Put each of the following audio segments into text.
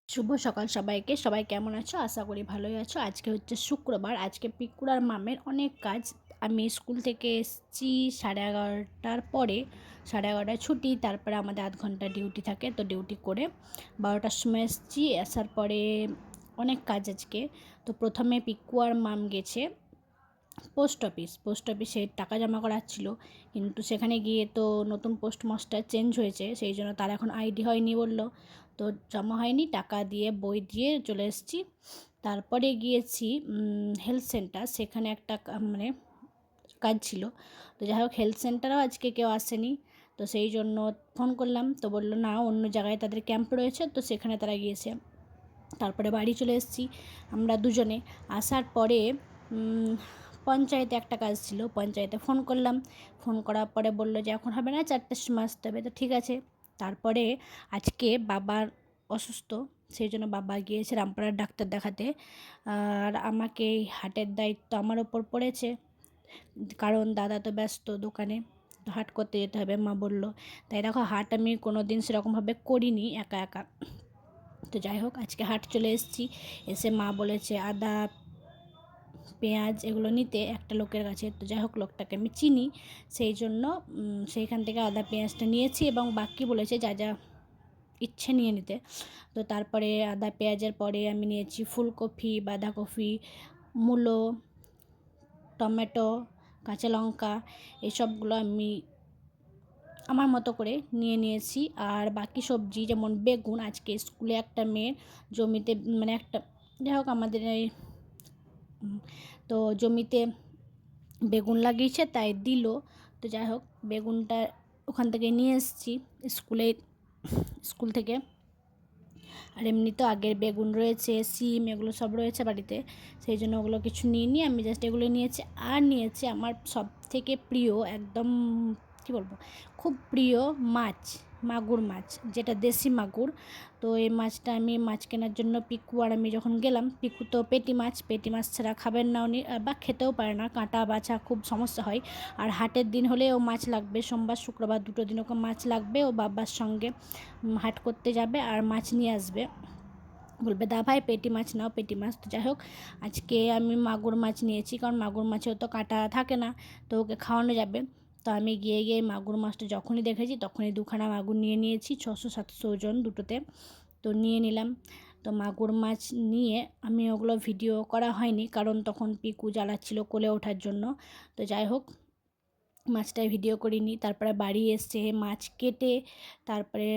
শুভ সকাল সবাইকে। সবাই কেমন আছো? আশা করি ভালোই আছো। আজকে হচ্ছে শুক্রবার। আজকে পিকুর আর মামের অনেক কাজ। আমি স্কুল থেকে এসেছি 11:30টার পরে। 11:30টায় ছুটি, তারপরে আমাদের আধ ঘন্টা ডিউটি থাকে, তো ডিউটি করে 12টার সময় এসেছি। আসার পরে অনেক কাজ আজকে। তো প্রথমে পিকু আর মাম গেছে পোস্ট অফিসে টাকা জমা করার ছিল, কিন্তু সেখানে গিয়ে তো নতুন পোস্টমাস্টার চেঞ্জ হয়েছে, সেই জন্য তার এখন আইডি হয়নি বললো, তো জমা হয়নি। টাকা দিয়ে বই দিয়ে চলে এসেছি। তারপরে গিয়েছি হেলথ সেন্টার, সেখানে একটা মানে কাজ ছিল। তো যাই হোক, হেলথ সেন্টারও আজকে কেউ আসেনি, তো সেই জন্য ফোন করলাম, তো বললো না, অন্য জায়গায় তাদের ক্যাম্প রয়েছে, তো সেখানে তারা গিয়েছে। তারপরে বাড়ি চলে এসেছি আমরা দুজনে। আসার পরে পঞ্চায়েতে একটা কাজ ছিল, পঞ্চায়েতে ফোন করলাম। ফোন করার পরে বললো যে এখন হবে না, 4টের সময় আসতে হবে, তো ঠিক আছে। তারপরে আজকে বাবার অসুস্থ, সেই জন্য বাবা গিয়েছে রামপাড়ার ডাক্তার দেখাতে, আর আমাকে এই হাটের দায়িত্ব আমার ওপর পড়েছে, কারণ দাদা তো ব্যস্ত দোকানে, তো হাট করতে যেতে হবে মা বলল। তাই দেখো, হাট আমি কোনো দিন সেরকমভাবে করিনি একা একা। তো যাই হোক, আজকে হাট চলে এসেছি। এসে মা বলেছে আদা পেঁয়াজ এগুলো নিতে একটা লোকের কাছে, তো যাই হোক, লোকটাকে আমি চিনি, সেই জন্য সেইখান থেকে আদা পেঁয়াজটা নিয়েছি, এবং বাকি বলেছে যা যা ইচ্ছে নিয়ে নিতে। তো তারপরে আদা পেঁয়াজের পরে আমি নিয়েছি ফুলকপি, বাঁধাকপি, মূলো, টমেটো, কাঁচা লঙ্কা, এসবগুলো আমি আমার মতো করে নিয়েছি। আর বাকি সবজি যেমন বেগুন, আজকে স্কুলে একটা মেয়ের জমিতে, মানে একটা, যাই হোক আমাদের এই তো জমিতে বেগুন লাগিয়েছে, তাই দিল। তো যাই হোক, বেগুনটা ওখান থেকে নিয়ে এসেছি স্কুল থেকে। আর এমনি তো আগের বেগুন রয়েছে, সিম, এগুলো সব রয়েছে বাড়িতে, সেই জন্য ওগুলো কিছু নিইনি, আমি জাস্ট এগুলো নিয়েছি। আর নিয়েছি আমার সব থেকে প্রিয়, একদম কী বলবো, খুব প্রিয় মাছ, মাগুর মাছ, যেটা দেশি মাগুর। তো এই মাছটা আমি মাছ কেনার জন্য পিকু আর আমি যখন গেলাম, পিকু তো পেটি মাছ ছাড়া খাবেন না উনি, বা খেতেও পারে না, কাঁটা বাছা খুব সমস্যা হয়। আর হাটের দিন হলে ও মাছ লাগবে, সোমবার শুক্রবার দুটো দিন ওকে মাছ লাগবে, ও বাবার সঙ্গে হাট করতে যাবে আর মাছ নিয়ে আসবে, বলবে দা ভাই পেটি মাছ নাও, পেটি মাছ। তো যাই হোক, আজকে আমি মাগুর মাছ নিয়েছি, কারণ মাগুর মাছেও তো কাঁটা থাকে না, তো ওকে খাওয়ানো যাবে। তো আমি গিয়ে মাগুর মাছটা যখনই দেখেছি তখনই দুখানা মাগুর নিয়ে নিয়েছি, 600-700 ওজন দুটোতে, তো নিয়ে নিলাম। তো মাগুর মাছ নিয়ে আমি ওগুলো ভিডিও করা হয়নি, কারণ তখন পিকু জ্বালাচ্ছিল কোলে ওঠার জন্য। তো যাই হোক, মাছটাই ভিডিও করিনি। তারপরে বাড়ি এসে মাছ কেটে তারপরে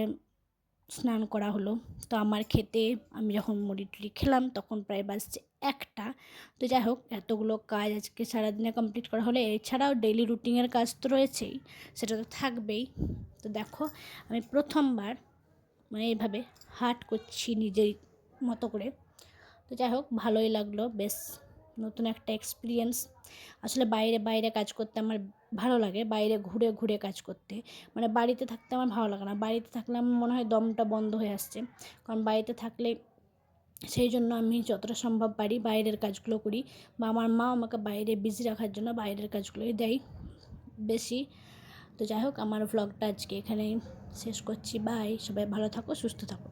স্নান করা হলো। তো আমার খেতে, আমি যখন মুড়ি টুড়ি খেলাম তখন প্রায় বাজছে 1টা। তো যাই হোক, এতগুলো কাজ আজকে সারাদিনে কমপ্লিট করা হলে, এছাড়াও ডেইলি রুটিনের কাজ তো রয়েছেই, সেটা তো থাকবেই। তো দেখো, আমি প্রথমবার মানে এইভাবে হাট করছি নিজের মতো করে। তো যাই হোক, ভালোই লাগলো, বেশ নতুন একটা এক্সপিরিয়েন্স। আসলে বাইরে বাইরে কাজ করতে আমার ভালো লাগে, বাইরে ঘুরে ঘুরে কাজ করতে, মানে বাড়িতে থাকতে আমার ভালো লাগে না। বাড়িতে থাকলে আমার মনে হয় দমটা বন্ধ হয়ে আসছে, কারণ বাড়িতে থাকলে, সেই জন্য আমি যতটা সম্ভব পারি বাইরের কাজগুলো করি, বা আমার মা আমাকে বাইরে বিজি রাখার জন্য বাইরের কাজগুলোই দেয় বেশি। তো যাই হোক, আমার ভ্লগটা আজকে এখানেই শেষ করছি। বাই, সবাই ভালো থাকো, সুস্থ থাকো।